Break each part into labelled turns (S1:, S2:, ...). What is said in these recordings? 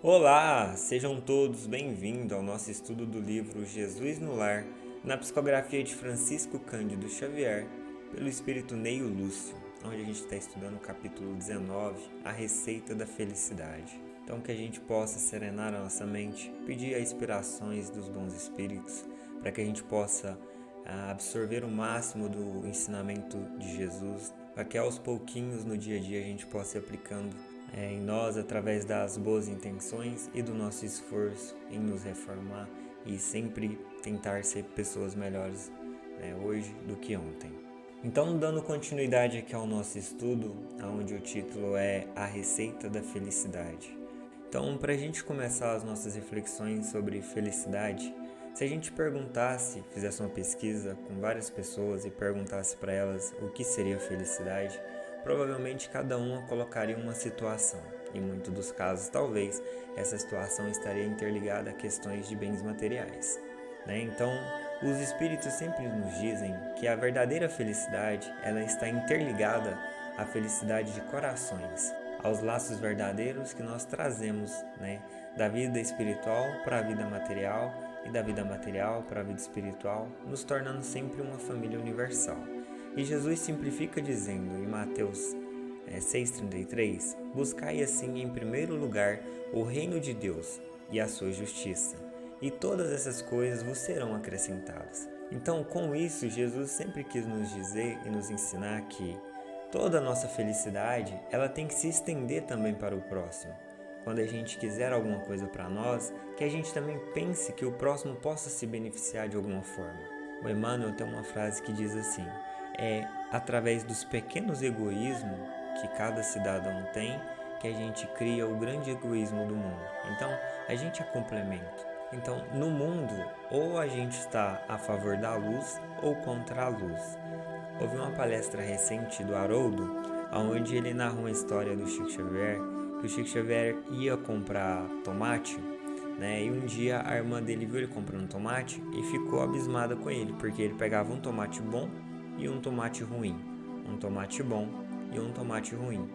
S1: Olá, sejam todos bem-vindos ao nosso estudo do livro Jesus no Lar, na psicografia de Francisco Cândido Xavier, pelo espírito Neio Lúcio, onde a gente está estudando o capítulo 19, a receita da felicidade. Então que a gente possa serenar a nossa mente, pedir as inspirações dos bons espíritos, para que a gente possa absorver o máximo do ensinamento de Jesus, para que aos pouquinhos no dia a dia a gente possa ir aplicando em nós através das boas intenções e do nosso esforço em nos reformar e sempre tentar ser pessoas melhores hoje do que ontem. Então, dando continuidade aqui ao nosso estudo, onde o título é A Receita da Felicidade. Então, para a gente começar as nossas reflexões sobre felicidade, se a gente perguntasse, fizesse uma pesquisa com várias pessoas e perguntasse para elas o que seria felicidade, provavelmente cada uma colocaria uma situação, e em muitos dos casos, talvez, essa situação estaria interligada a questões de bens materiais. Então, os espíritos sempre nos dizem que a verdadeira felicidade ela está interligada à felicidade de corações, aos laços verdadeiros que nós trazemos da vida espiritual para a vida material e da vida material para a vida espiritual, nos tornando sempre uma família universal. E Jesus simplifica dizendo em Mateus 6,33: buscai assim em primeiro lugar o reino de Deus e a sua justiça, e todas essas coisas vos serão acrescentadas. Então, com isso, Jesus sempre quis nos dizer e nos ensinar que toda a nossa felicidade ela tem que se estender também para o próximo. Quando a gente quiser alguma coisa para nós, que a gente também pense que o próximo possa se beneficiar de alguma forma. O Emmanuel tem uma frase que diz assim: é através dos pequenos egoísmos que cada cidadão tem que a gente cria o grande egoísmo do mundo. Então, a gente é complemento. Então, no mundo, ou a gente está a favor da luz ou contra a luz. Houve uma palestra recente do Haroldo, onde ele narra uma história do Chico Xavier, que o Chico Xavier ia comprar tomate, e um dia a irmã dele viu ele comprando tomate e ficou abismada com ele, porque ele pegava um tomate bom e um tomate ruim, um tomate bom e um tomate ruim.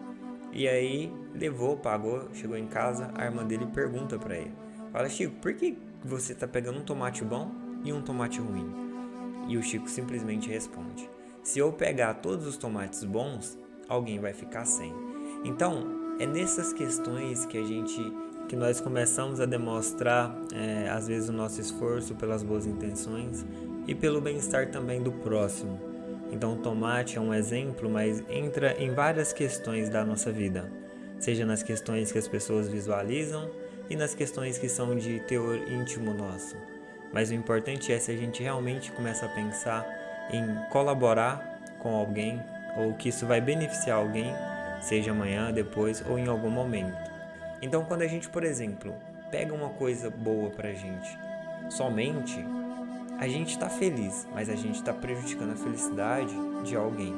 S1: E aí levou, pagou, chegou em casa, a irmã dele pergunta para ele, fala: Chico, por que você está pegando um tomate bom e um tomate ruim? E o Chico simplesmente responde: se eu pegar todos os tomates bons, alguém vai ficar sem. Então, é nessas questões que nós começamos a demonstrar, às vezes, o nosso esforço pelas boas intenções e pelo bem-estar também do próximo. Então, o tomate é um exemplo, mas entra em várias questões da nossa vida, seja nas questões que as pessoas visualizam e nas questões que são de teor íntimo nosso. Mas o importante é se a gente realmente começa a pensar em colaborar com alguém, ou que isso vai beneficiar alguém, seja amanhã, depois ou em algum momento. Então, quando a gente, por exemplo, pega uma coisa boa pra gente, somente a gente está feliz, mas a gente está prejudicando a felicidade de alguém.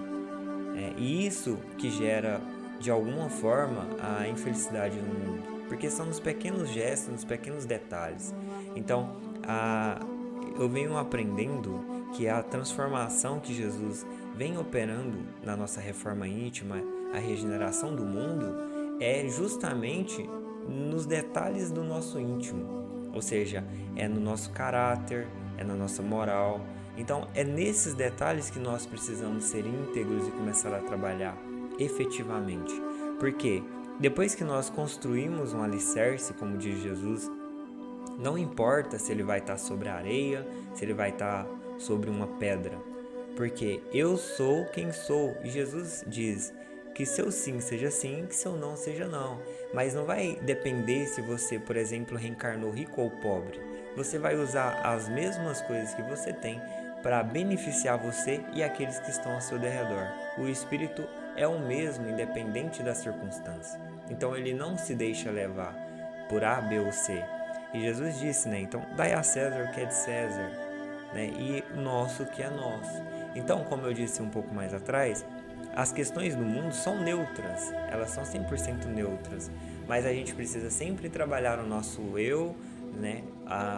S1: E isso que gera, de alguma forma, a infelicidade no mundo. Porque são nos pequenos gestos, nos pequenos detalhes. Então, eu venho aprendendo que a transformação que Jesus vem operando na nossa reforma íntima, a regeneração do mundo, é justamente nos detalhes do nosso íntimo. Ou seja, é no nosso caráter, é na nossa moral. Então, é nesses detalhes que nós precisamos ser íntegros e começar a trabalhar efetivamente. Porque depois que nós construímos um alicerce, como diz Jesus, não importa se ele vai estar sobre a areia, se ele vai estar sobre uma pedra. Porque eu sou quem sou. E Jesus diz que seu sim seja sim, que seu não seja não. Mas não vai depender se você, por exemplo, reencarnou rico ou pobre. Você vai usar as mesmas coisas que você tem para beneficiar você e aqueles que estão ao seu derredor. O Espírito é o mesmo, independente da circunstância. Então ele não se deixa levar por A, B ou C. E Jesus disse, então, dai a César o que é de César, e nosso o que é nosso. Então, como eu disse um pouco mais atrás, as questões do mundo são neutras, elas são 100% neutras, mas a gente precisa sempre trabalhar o nosso eu,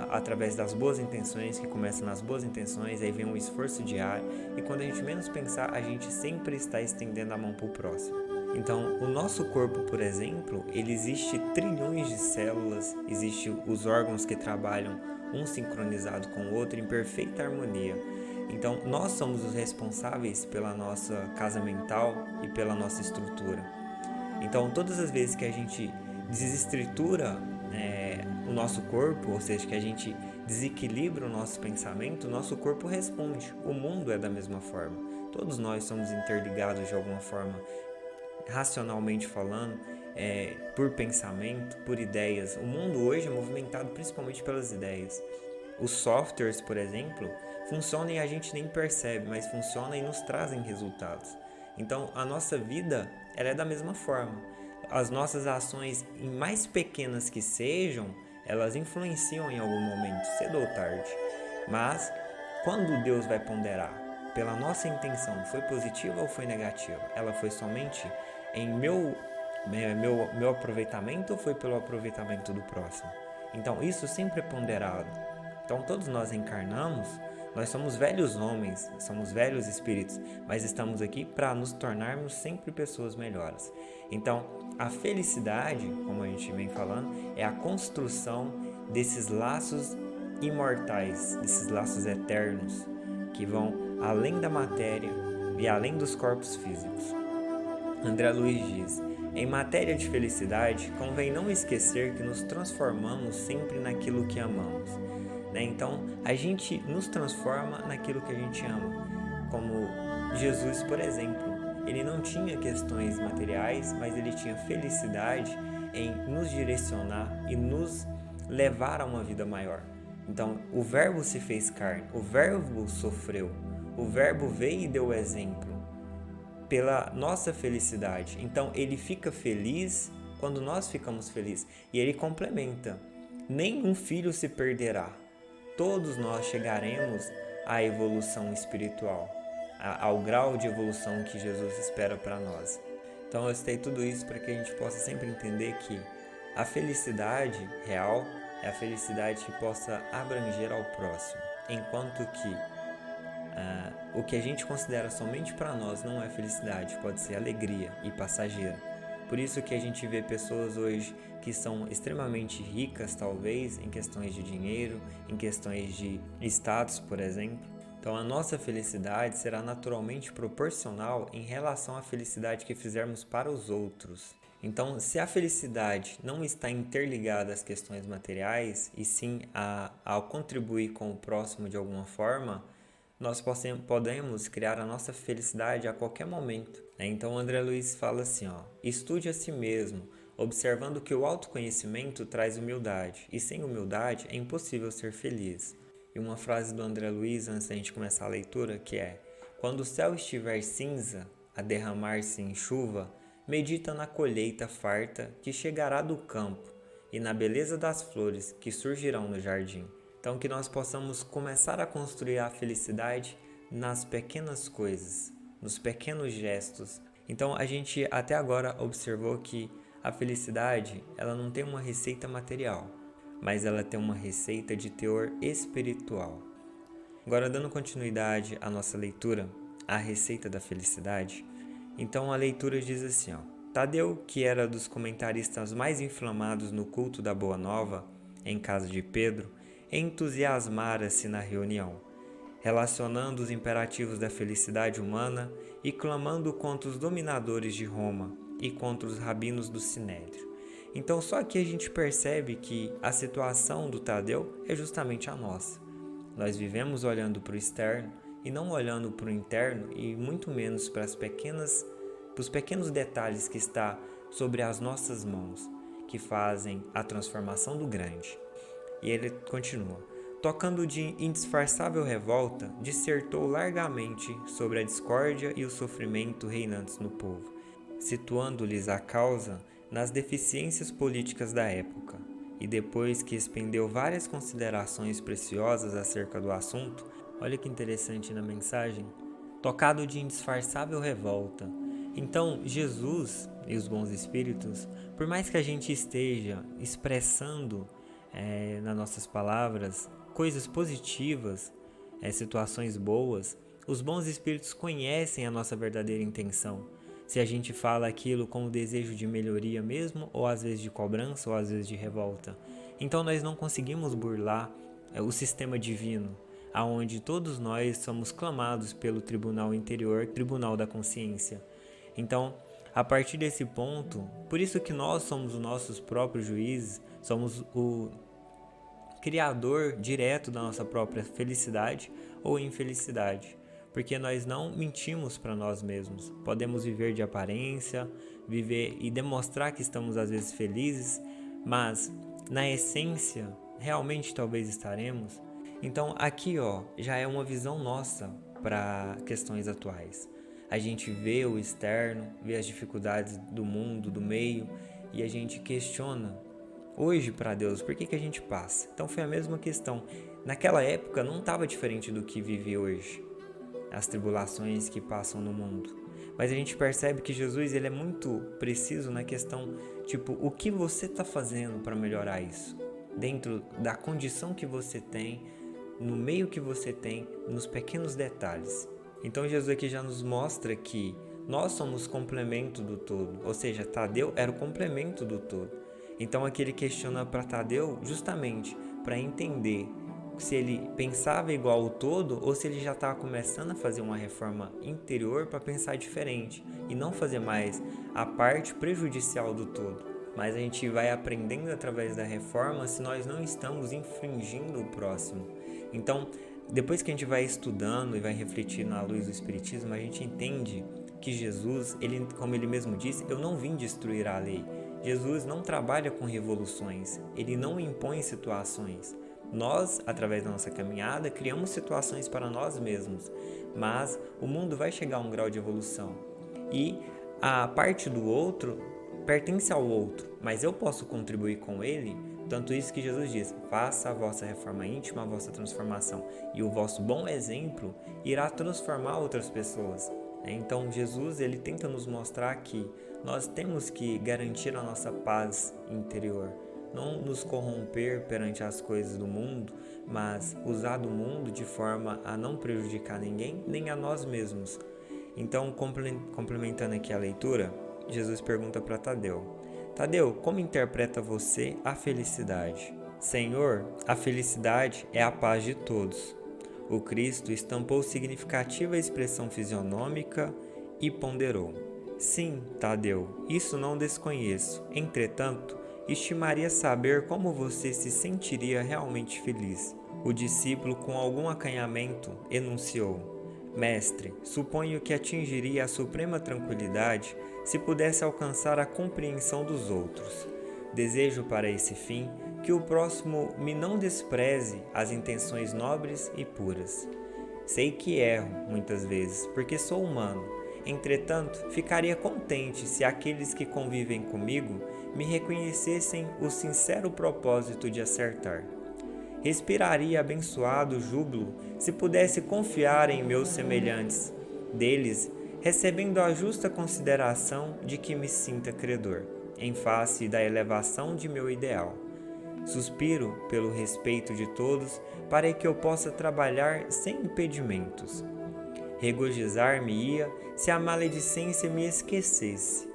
S1: através das boas intenções, que começam nas boas intenções, aí vem um esforço diário, e quando a gente menos pensar, a gente sempre está estendendo a mão para o próximo. Então, o nosso corpo, por exemplo, ele existe trilhões de células, existem os órgãos que trabalham um sincronizado com o outro em perfeita harmonia. Então, nós somos os responsáveis pela nossa casa mental e pela nossa estrutura. Então, todas as vezes que a gente desestrutura o nosso corpo, ou seja, que a gente desequilibra o nosso pensamento, o nosso corpo responde. O mundo é da mesma forma. Todos nós somos interligados de alguma forma, racionalmente falando, por pensamento, por ideias. O mundo hoje é movimentado principalmente pelas ideias. Os softwares, por exemplo, funcionam e a gente nem percebe, mas funcionam e nos trazem resultados. Então, a nossa vida, ela é da mesma forma. As nossas ações, em mais pequenas que sejam, elas influenciam em algum momento, cedo ou tarde. Mas, quando Deus vai ponderar pela nossa intenção, foi positiva ou foi negativa? Ela foi somente em meu aproveitamento ou foi pelo aproveitamento do próximo? Então, isso sempre é ponderado. Então, todos nós encarnamos, nós somos velhos homens, somos velhos espíritos, mas estamos aqui para nos tornarmos sempre pessoas melhores. Então, a felicidade, como a gente vem falando, é a construção desses laços imortais, desses laços eternos, que vão além da matéria e além dos corpos físicos. André Luiz diz: em matéria de felicidade, convém não esquecer que nos transformamos sempre naquilo que amamos. Então, a gente nos transforma naquilo que a gente ama. Como Jesus, por exemplo, ele não tinha questões materiais, mas ele tinha felicidade em nos direcionar e nos levar a uma vida maior. Então, o Verbo se fez carne, o Verbo sofreu, o Verbo veio e deu exemplo pela nossa felicidade. Então, ele fica feliz quando nós ficamos felizes. E ele complementa: nenhum filho se perderá. Todos nós chegaremos à evolução espiritual, ao grau de evolução que Jesus espera para nós. Então eu citei tudo isso para que a gente possa sempre entender que a felicidade real é a felicidade que possa abranger ao próximo, enquanto que o que a gente considera somente para nós não é felicidade, pode ser alegria e passageira. Por isso que a gente vê pessoas hoje que são extremamente ricas, talvez, em questões de dinheiro, em questões de status, por exemplo. Então, a nossa felicidade será naturalmente proporcional em relação à felicidade que fizermos para os outros. Então, se a felicidade não está interligada às questões materiais, e sim ao contribuir com o próximo de alguma forma, nós podemos criar a nossa felicidade a qualquer momento. Então, André Luiz fala assim, estude a si mesmo, observando que o autoconhecimento traz humildade, e sem humildade é impossível ser feliz. E uma frase do André Luiz, antes da gente começar a leitura, que é: quando o céu estiver cinza, a derramar-se em chuva, medita na colheita farta que chegará do campo e na beleza das flores que surgirão no jardim. Então, que nós possamos começar a construir a felicidade nas pequenas coisas, nos pequenos gestos. Então, a gente até agora observou que a felicidade, ela não tem uma receita material, mas ela tem uma receita de teor espiritual. Agora, dando continuidade à nossa leitura, a receita da felicidade, então a leitura diz assim, Tadeu, que era dos comentaristas mais inflamados no culto da Boa Nova, em casa de Pedro, entusiasmara-se na reunião, relacionando os imperativos da felicidade humana e clamando contra os dominadores de Roma e contra os rabinos do Sinédrio. Então, só aqui a gente percebe que a situação do Tadeu é justamente a nossa. Nós vivemos olhando para o externo e não olhando para o interno, e muito menos para os pequenos detalhes que está sobre as nossas mãos, que fazem a transformação do grande. E ele continua: tocando de indisfarçável revolta, dissertou largamente sobre a discórdia e o sofrimento reinantes no povo, situando-lhes a causa nas deficiências políticas da época. E depois que expendeu várias considerações preciosas acerca do assunto, olha que interessante na mensagem, tocado de indisfarçável revolta. Então, Jesus e os bons espíritos, por mais que a gente esteja expressando nas nossas palavras coisas positivas, situações boas, os bons espíritos conhecem a nossa verdadeira intenção. se a gente fala aquilo com o desejo de melhoria mesmo, ou às vezes de cobrança, ou às vezes de revolta. Então nós não conseguimos burlar o sistema divino, aonde todos nós somos clamados pelo tribunal interior, tribunal da consciência. Então, a partir desse ponto, por isso que nós somos os nossos próprios juízes, somos o criador direto da nossa própria felicidade ou infelicidade, porque nós não mentimos para nós mesmos. Podemos viver de aparência, viver e demonstrar que estamos às vezes felizes, mas na essência, realmente talvez estaremos. Então aqui já é uma visão nossa para questões atuais. A gente vê o externo, vê as dificuldades do mundo, do meio, e a gente questiona hoje para Deus, por que a gente passa? Então foi a mesma questão. Naquela época não estava diferente do que vive hoje, as tribulações que passam no mundo. Mas a gente percebe que Jesus ele é muito preciso na questão, o que você está fazendo para melhorar isso? Dentro da condição que você tem, no meio que você tem, nos pequenos detalhes. Então Jesus aqui já nos mostra que nós somos complemento do todo, ou seja, Tadeu era o complemento do todo. Então aqui ele questiona para Tadeu justamente para entender se ele pensava igual ao todo ou se ele já estava começando a fazer uma reforma interior para pensar diferente e não fazer mais a parte prejudicial do todo. Mas a gente vai aprendendo através da reforma se nós não estamos infringindo o próximo. Então, depois que a gente vai estudando e vai refletir na luz do Espiritismo, a gente entende que Jesus, como ele mesmo disse, eu não vim destruir a lei. Jesus não trabalha com revoluções, ele não impõe situações. Nós, através da nossa caminhada, criamos situações para nós mesmos, mas o mundo vai chegar a um grau de evolução. E a parte do outro pertence ao outro, mas eu posso contribuir com ele. Tanto isso que Jesus diz, faça a vossa reforma íntima, a vossa transformação, e o vosso bom exemplo irá transformar outras pessoas. Então Jesus ele tenta nos mostrar que nós temos que garantir a nossa paz interior, não nos corromper perante as coisas do mundo, mas usar do mundo de forma a não prejudicar ninguém, nem a nós mesmos. Então, complementando aqui a leitura, Jesus pergunta para Tadeu, Tadeu, como interpreta você a felicidade? Senhor, a felicidade é a paz de todos. O Cristo estampou significativa expressão fisionômica e ponderou. Sim, Tadeu, isso não desconheço. Entretanto, estimaria saber como você se sentiria realmente feliz. O discípulo, com algum acanhamento, enunciou. Mestre, suponho que atingiria a suprema tranquilidade se pudesse alcançar a compreensão dos outros. Desejo para esse fim que o próximo me não despreze as intenções nobres e puras. Sei que erro, muitas vezes, porque sou humano. Entretanto, ficaria contente se aqueles que convivem comigo me reconhecessem o sincero propósito de acertar. Respiraria abençoado júbilo se pudesse confiar em meus semelhantes, deles recebendo a justa consideração de que me sinta credor, em face da elevação de meu ideal. Suspiro pelo respeito de todos para que eu possa trabalhar sem impedimentos. Regozijar-me-ia se a maledicência me esquecesse.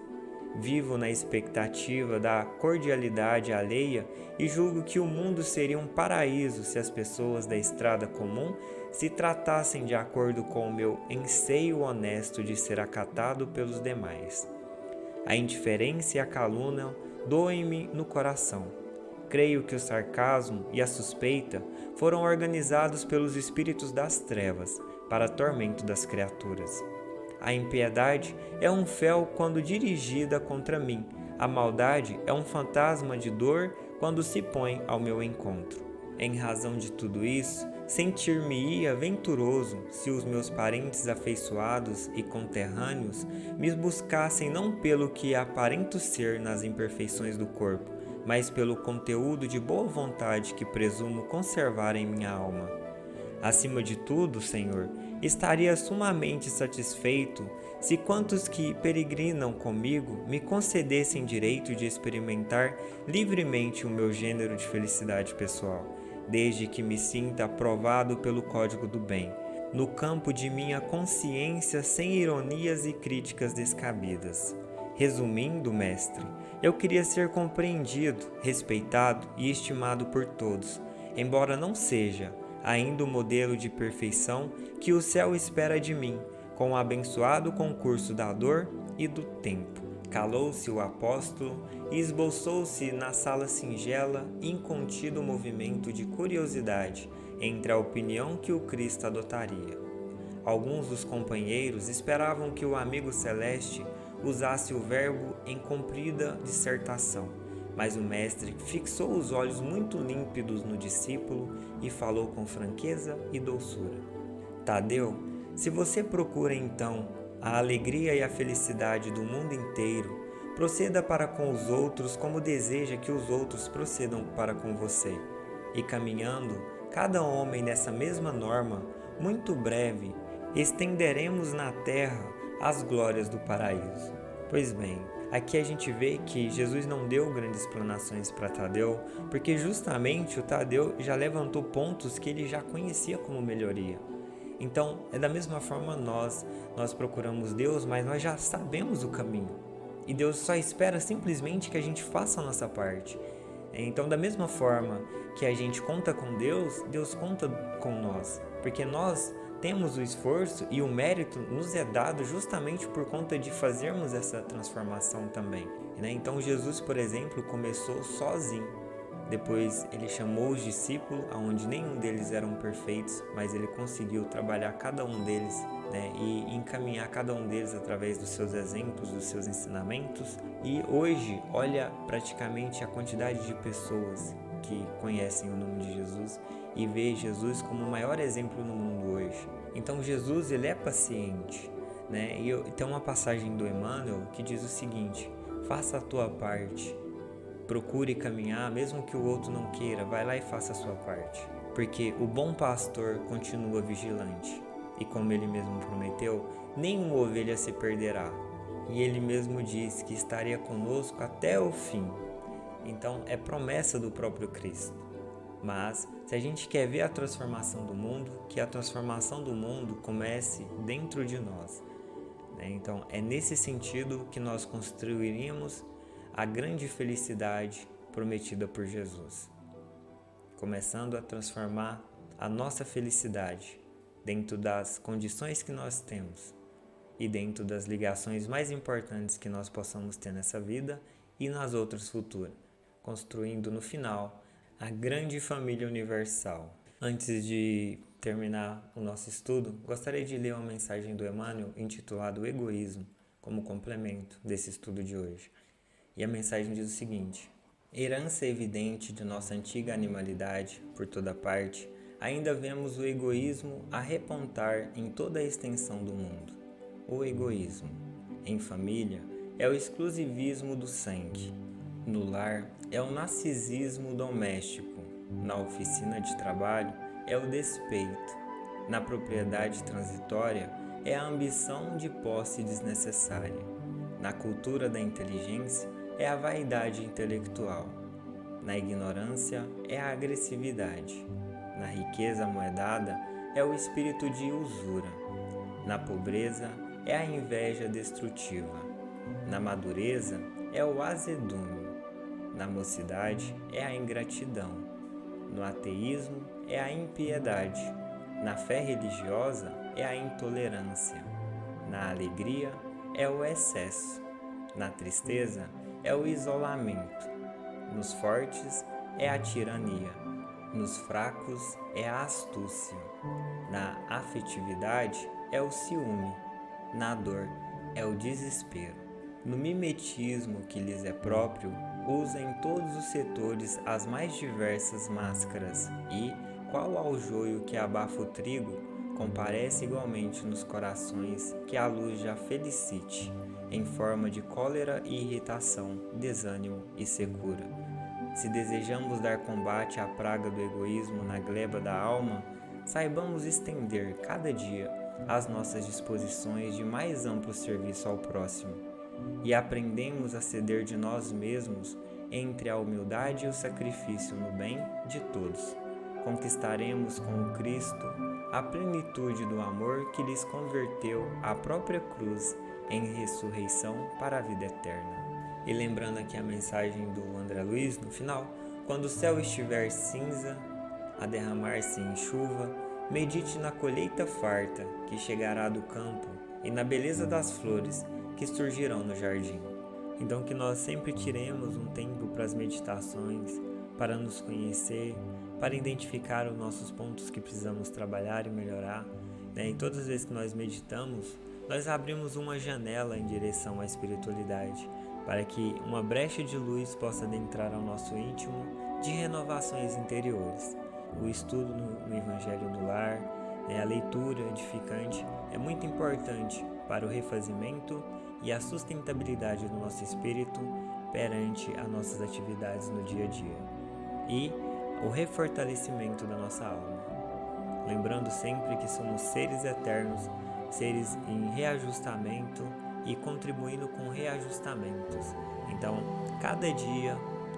S1: Vivo na expectativa da cordialidade alheia e julgo que o mundo seria um paraíso se as pessoas da estrada comum se tratassem de acordo com o meu anseio honesto de ser acatado pelos demais. A indiferença e a calúnia doem-me no coração. Creio que o sarcasmo e a suspeita foram organizados pelos espíritos das trevas para tormento das criaturas. A impiedade é um fel quando dirigida contra mim. A maldade é um fantasma de dor quando se põe ao meu encontro. Em razão de tudo isso, sentir-me-ia venturoso se os meus parentes afeiçoados e conterrâneos me buscassem não pelo que aparento ser nas imperfeições do corpo, mas pelo conteúdo de boa vontade que presumo conservar em minha alma. Acima de tudo, Senhor, estaria sumamente satisfeito se quantos que peregrinam comigo me concedessem direito de experimentar livremente o meu gênero de felicidade pessoal, desde que me sinta aprovado pelo código do bem, no campo de minha consciência sem ironias e críticas descabidas. Resumindo, mestre, eu queria ser compreendido, respeitado e estimado por todos, embora não seja ainda o modelo de perfeição que o céu espera de mim, com o abençoado concurso da dor e do tempo. Calou-se o apóstolo e esboçou-se na sala singela incontido movimento de curiosidade entre a opinião que o Cristo adotaria. Alguns dos companheiros esperavam que o amigo celeste usasse o verbo em comprida dissertação, mas o mestre fixou os olhos muito límpidos no discípulo e falou com franqueza e doçura. Tadeu, se você procura então a alegria e a felicidade do mundo inteiro, proceda para com os outros como deseja que os outros procedam para com você. E caminhando, cada homem nessa mesma norma, muito breve, estenderemos na terra as glórias do paraíso. Pois bem, aqui a gente vê que Jesus não deu grandes explanações para Tadeu, porque justamente o Tadeu já levantou pontos que ele já conhecia como melhoria. Então, é da mesma forma nós procuramos Deus, mas nós já sabemos o caminho. E Deus só espera simplesmente que a gente faça a nossa parte. Então, da mesma forma que a gente conta com Deus, Deus conta com nós. Porque nós temos o esforço e o mérito nos é dado justamente por conta de fazermos essa transformação também. Então, Jesus, por exemplo, começou sozinho. Depois ele chamou os discípulos, onde nenhum deles eram perfeitos, mas ele conseguiu trabalhar cada um deles, e encaminhar cada um deles através dos seus exemplos, dos seus ensinamentos. E hoje, olha praticamente a quantidade de pessoas que conhecem o nome de Jesus e vê Jesus como o maior exemplo no mundo hoje. Então Jesus, ele é paciente, E tem uma passagem do Emmanuel que diz o seguinte: faça a tua parte. Procure caminhar, mesmo que o outro não queira, vai lá e faça a sua parte. Porque o bom pastor continua vigilante. E como ele mesmo prometeu, nenhuma ovelha se perderá. E ele mesmo diz que estaria conosco até o fim. Então é promessa do próprio Cristo. Mas se a gente quer ver a transformação do mundo, que a transformação do mundo comece dentro de nós. Então é nesse sentido que nós construiríamos a grande felicidade prometida por Jesus, começando a transformar a nossa felicidade dentro das condições que nós temos e dentro das ligações mais importantes que nós possamos ter nessa vida e nas outras futuras, construindo no final a grande família universal. Antes de terminar o nosso estudo, gostaria de ler uma mensagem do Emmanuel intitulada O Egoísmo, como complemento desse estudo de hoje. E a mensagem diz o seguinte: herança evidente de nossa antiga animalidade, por toda parte, ainda vemos o egoísmo a repontar em toda a extensão do mundo. O egoísmo, em família, é o exclusivismo do sangue. No lar, é o narcisismo doméstico. Na oficina de trabalho, é o despeito. Na propriedade transitória, é a ambição de posse desnecessária. Na cultura da inteligência, é a vaidade intelectual. Na ignorância, é a agressividade. Na riqueza amoedada, é o espírito de usura. Na pobreza, é a inveja destrutiva. Na madureza, é o azedume. Na mocidade, é a ingratidão. No ateísmo, é a impiedade. Na fé religiosa, é a intolerância. Na alegria, é o excesso. Na tristeza, é o isolamento. Nos fortes, é a tirania. Nos fracos, é a astúcia. Na afetividade, é o ciúme. Na dor, é o desespero. No mimetismo que lhes é próprio, usa em todos os setores as mais diversas máscaras e, qual ao joio que abafa o trigo, comparece igualmente nos corações que a luz já felicite, em forma de cólera e irritação, desânimo e secura. Se desejamos dar combate à praga do egoísmo na gleba da alma, saibamos estender cada dia as nossas disposições de mais amplo serviço ao próximo, e aprendemos a ceder de nós mesmos entre a humildade e o sacrifício no bem de todos, conquistaremos com o Cristo a plenitude do amor que lhes converteu a própria cruz em ressurreição para a vida eterna. E lembrando aqui a mensagem do André Luiz no final, quando o céu estiver cinza, a derramar-se em chuva, medite na colheita farta que chegará do campo e na beleza das flores que surgirão no jardim. Então que nós sempre tiremos um tempo para as meditações, para nos conhecer, para identificar os nossos pontos que precisamos trabalhar e melhorar. E todas as vezes que nós meditamos, nós abrimos uma janela em direção à espiritualidade, para que uma brecha de luz possa adentrar ao nosso íntimo de renovações interiores. O estudo no Evangelho do Lar, a leitura edificante é muito importante para o refazimento e a sustentabilidade do nosso espírito perante as nossas atividades no dia a dia e o refortalecimento da nossa alma. Lembrando sempre que somos seres eternos, seres em reajustamento e contribuindo com reajustamentos. Então, cada dia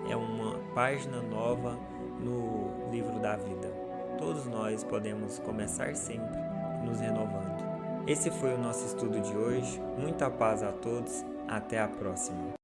S1: é uma página nova no livro da vida. Todos nós podemos começar sempre nos renovando. Esse foi o nosso estudo de hoje. Muita paz a todos. Até a próxima.